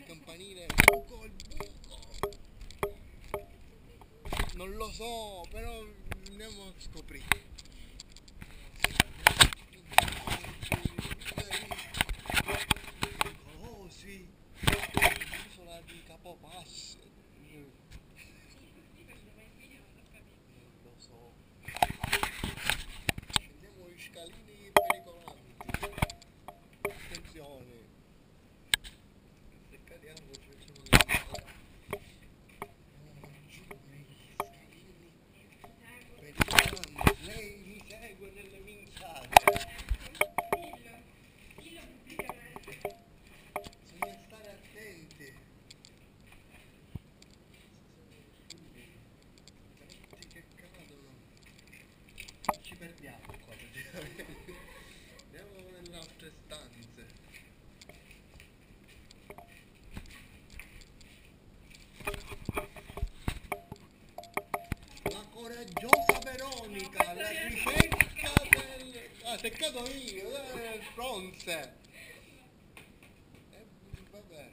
campanile, il buco. Non lo so, però andiamo a scoprire. Così, l'isola di Capopasso. Non lo so. Scendiamo gli scalini pericolanti. Attenzione. Se cadiamo ci facciamo giù negli scalini pericolanti. Lei mi segue nelle minchiate. Bisogna stare attenti. Gatti che cadono. Non ci perdiamo qua praticamente. Andiamo nelle altre stanze. La coraggiosa Veronica, la ricerca del... Ah, se cado io, il bronze. Vabbè,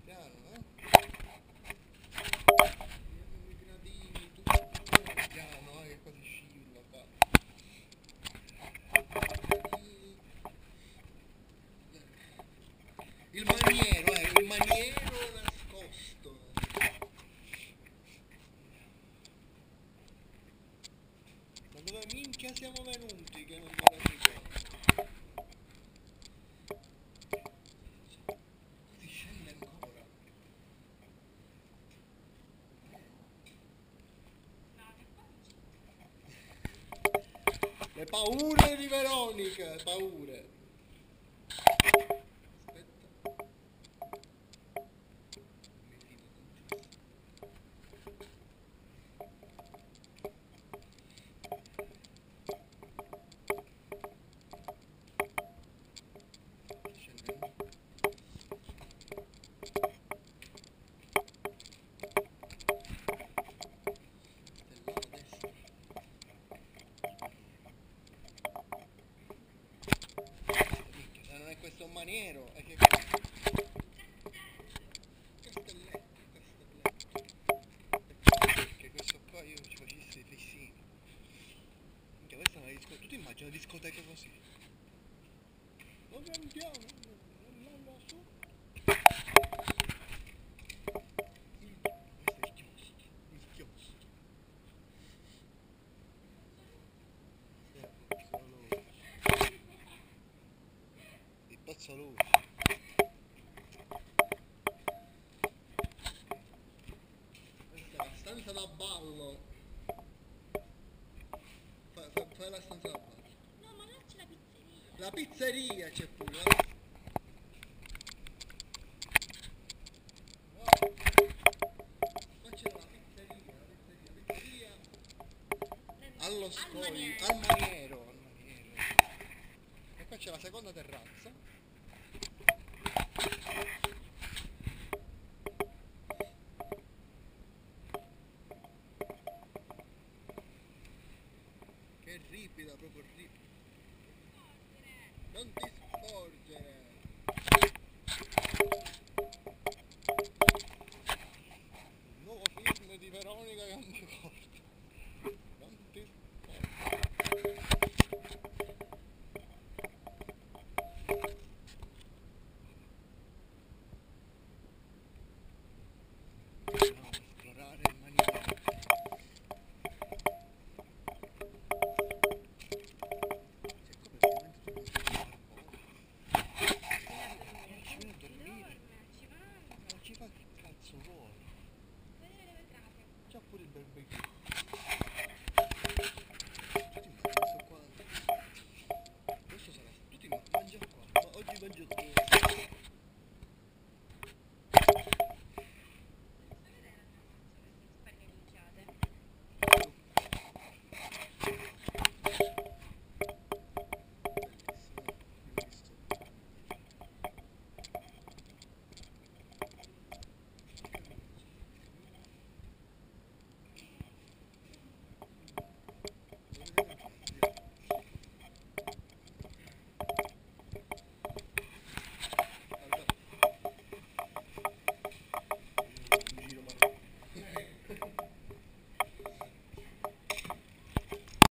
piano, I gradini, tutto piano, che quasi scivilla qua. Il maniero nascosto. Ma dove minchia siamo venuti che non me la ricordo? Si scende ancora. Le paure di Veronica, paure. Aspetta. Mi fido tantissimo. Scendendo. Del lato destro. Minchia, se non è questo un maniero, è che... Castelletto. Perché questo qua io ci facessi i fissini. Minchia, questa è una discoteca. Tu ti immagini una discoteca così? Dove andiamo? Non lo so. Questo è il chiosco. Il chiosco. Il Pozzolucci. Questa è la stanza da ballo. Fai la stanza da ballo. No, ma là c'è la pizzeria. La pizzeria c'è pure. Wow. Qua c'è la pizzeria. Allo scoglio, al maniero. E qua c'è la seconda terrazza. Che ripida, proprio ripida. Non ti sporgere. Il nuovo film di Veronica Campicorta. Non ti sporgere. Andiamo a esplorare il maniero. Ci fa che cazzo vuole? C'ha pure il barbecue.